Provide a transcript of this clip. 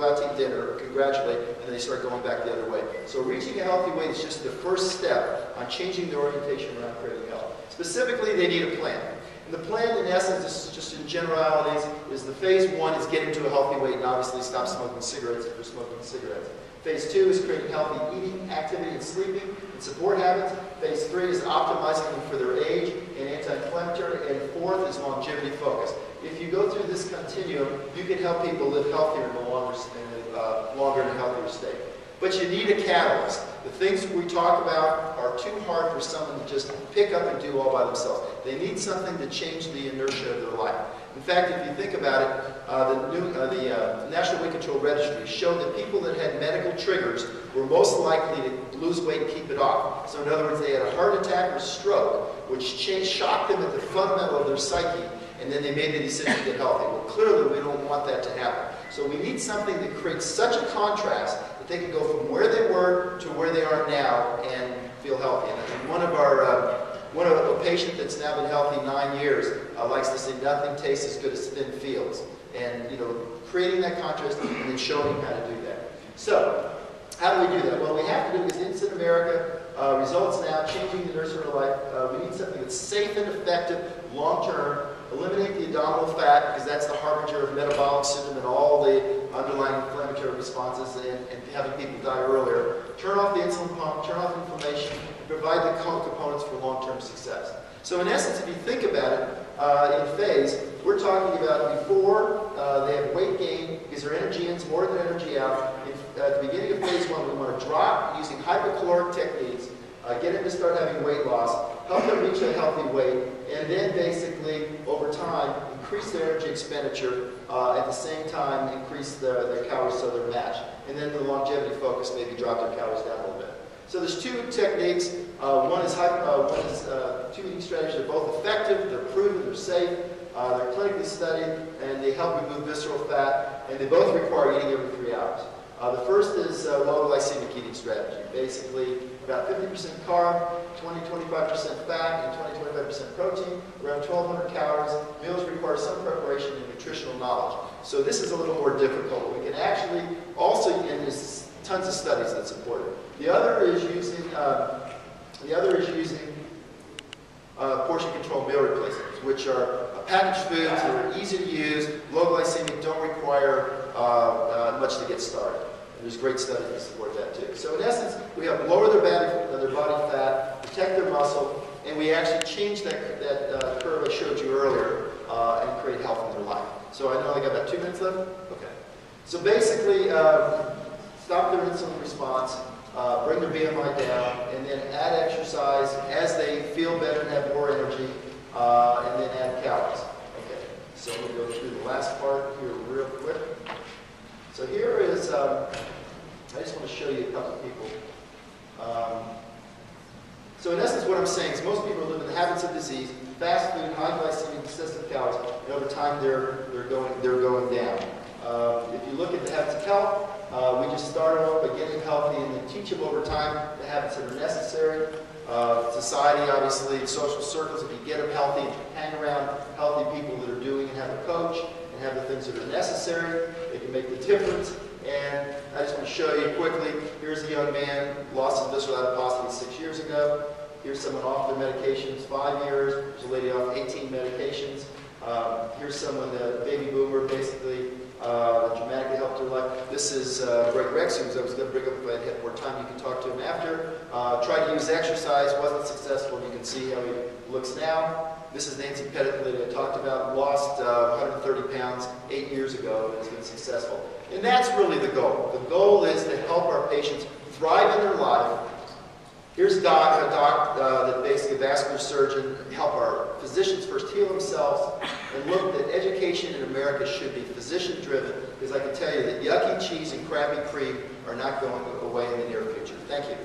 go out to eat dinner or congratulate, and then they start going back the other way. So reaching a healthy weight is just the first step on changing their orientation around creating health. Specifically, they need a plan. And the plan, in essence, this is just in generalities, is the phase 1 is getting to a healthy weight and obviously stop smoking cigarettes if they're smoking cigarettes. Phase 2 is creating healthy eating, activity, and sleeping, and support habits. Phase 3 is optimizing them for their age and anti-inflammatory. And 4th is longevity focus. If you go through this continuum, you can help people live healthier and longer in a healthier state. But you need a catalyst. The things we talk about are too hard for someone to just pick up and do all by themselves. They need something to change the inertia of their life. In fact, if you think about it, the National Weight Control Registry showed that people that had medical triggers were most likely to lose weight and keep it off. So in other words, they had a heart attack or stroke, which shocked them at the fundamental of their psyche, and then they made the decision to get healthy. Well, clearly we don't want that to happen. So we need something that creates such a contrast that they can go from where they were to where they are now and feel healthy. And one of a patient that's now been healthy 9 years likes to say nothing tastes as good as thin fields. And creating that contrast and then showing how to do that. So how do we do that? Well, we have to do because it's in America. Results now, changing the nurse of her life. We need something that's safe and effective, long-term. Eliminate the abdominal fat because that's the harbinger of metabolic syndrome and all the underlying inflammatory responses and having people die earlier. Turn off the insulin pump, turn off inflammation, and provide the components for long-term success. So in essence, if you think about it, in phase, we're talking about before they have weight gain because their energy in's more than energy out. At the beginning of phase 1, we want to drop using hypocaloric techniques, get them to start having weight loss, help them reach a healthy weight, and then basically, over time, increase their energy expenditure, at the same time increase their calories so they're matched. And then the longevity focus, maybe drop their calories down a little bit. So there's 2 techniques. One is 2 eating strategies. They're both effective, they're proven, they're safe, they're clinically studied, and they help remove visceral fat, and they both require eating every 3 hours. The first is low glycemic eating strategy. Basically, about 50% carb, 20-25% fat, and 20-25% protein, around 1,200 calories. Meals require some preparation and nutritional knowledge. So this is a little more difficult. We can actually also, and there's tons of studies that support it. The other is using portion control meal replacements, which are packaged foods that are easy to use, low glycemic, don't require much to get started. And there's great studies that support that too. So in essence, we have lower their body fat, protect their muscle, and we actually change that curve I showed you earlier and create health in their life. So I know I got about 2 minutes left? Okay. So basically, stop their insulin response, bring their BMI down, and then add exercise as they feel better and have more energy, and then add calories. Okay, so we'll go through the last part here real quick. So here is, I just want to show you a couple of people. So in essence what I'm saying is most people live in the habits of disease, fast food, high glycemic, excessive calories, and over time they're going down. If you look at the habits of health, we just start off by getting healthy and then teach them over time the habits that are necessary. Society, obviously, social circles, if you get them healthy, hang around healthy people that are doing and have a coach and have the things that are necessary, they can make the difference. And I just want to show you quickly, here's a young man, lost his visceral adiposity 6 years ago. Here's someone off their medications 5 years. There's a lady off 18 medications. Here's someone, a baby boomer, basically, that dramatically helped her life. This is Greg Rex, who I was going to bring up if I had more time. You can talk to him after. Tried to use exercise, wasn't successful. You can see how he looks now. This is Nancy Pettit, that I talked about, lost 130 pounds 8 years ago and has been successful. And that's really the goal. The goal is to help our patients thrive in their life. Here's a doc that basically a vascular surgeon, help our physicians first heal themselves and look that education in America should be physician-driven, because I can tell you that yucky cheese and crappy cream are not going away in the near future. Thank you.